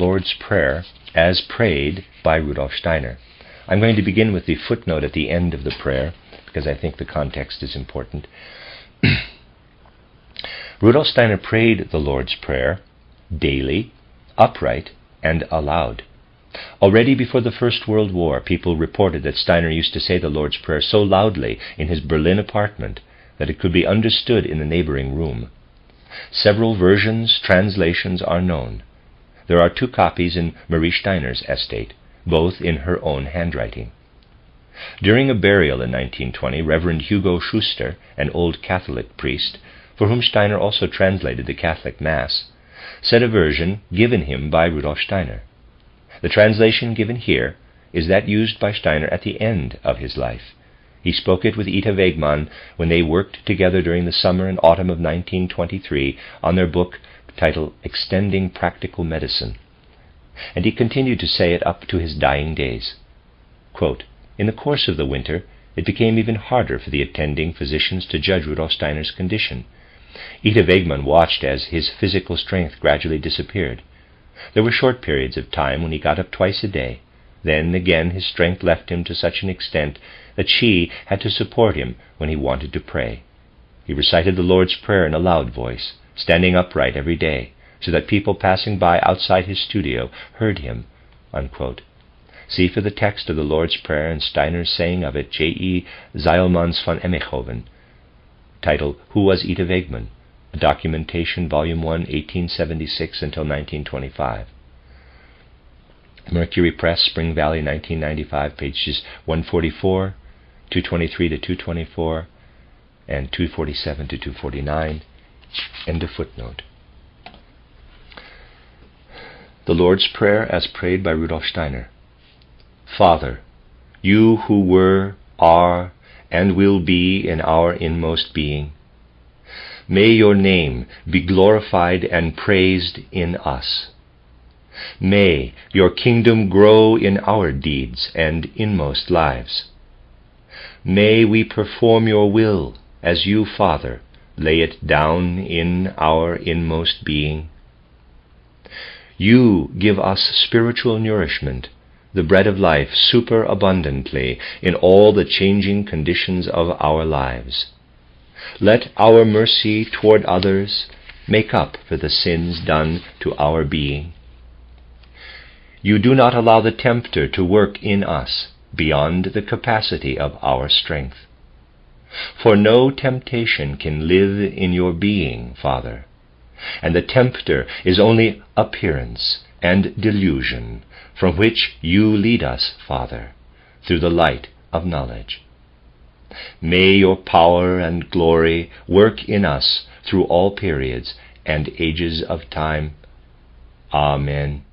Lord's Prayer as prayed by Rudolf Steiner. I'm going to begin with the footnote at the end of the prayer because I think the context is important. Rudolf Steiner prayed the Lord's Prayer daily, upright, and aloud. Already before the First World War, people reported that Steiner used to say the Lord's Prayer so loudly in his Berlin apartment that it could be understood in the neighboring room. Several versions, translations are known. There are 2 copies in Marie Steiner's estate, both in her own handwriting. During a burial in 1920, Reverend Hugo Schuster, an old Catholic priest, for whom Steiner also translated the Catholic Mass, said a version given him by Rudolf Steiner. The translation given here is that used by Steiner at the end of his life. He spoke it with Ita Wegmann when they worked together during the summer and autumn of 1923 on their book titled Extending Practical Medicine. And he continued to say it up to his dying days. Quote, "In the course of the winter, it became even harder for the attending physicians to judge Rudolf Steiner's condition. Ita Wegmann watched as his physical strength gradually disappeared. There were short periods of time when he got up twice a day. Then again his strength left him to such an extent that she had to support him when he wanted to pray. He recited the Lord's Prayer in a loud voice, standing upright every day, so that people passing by outside his studio heard him." Unquote. See for the text of the Lord's Prayer and Steiner's saying of it, J.E. Zeilmans von Emmechoven, titled Who Was Ita Wegmann? A Documentation, Volume 1, 1876 until 1925. Mercury Press, Spring Valley, 1995, pages 144, 223 to 224, and 247 to 249. End of footnote. The Lord's Prayer as prayed by Rudolf Steiner. Father, you who were, are, and will be in our inmost being, may your name be glorified and praised in us. May your kingdom grow in our deeds and inmost lives. May we perform your will as you, Father, lay it down in our inmost being. You give us spiritual nourishment, the bread of life, superabundantly in all the changing conditions of our lives. Let our mercy toward others make up for the sins done to our being. You do not allow the tempter to work in us beyond the capacity of our strength. For no temptation can live in your being, Father, and the tempter is only appearance and delusion, from which you lead us, Father, through the light of knowledge. May your power and glory work in us through all periods and ages of time. Amen.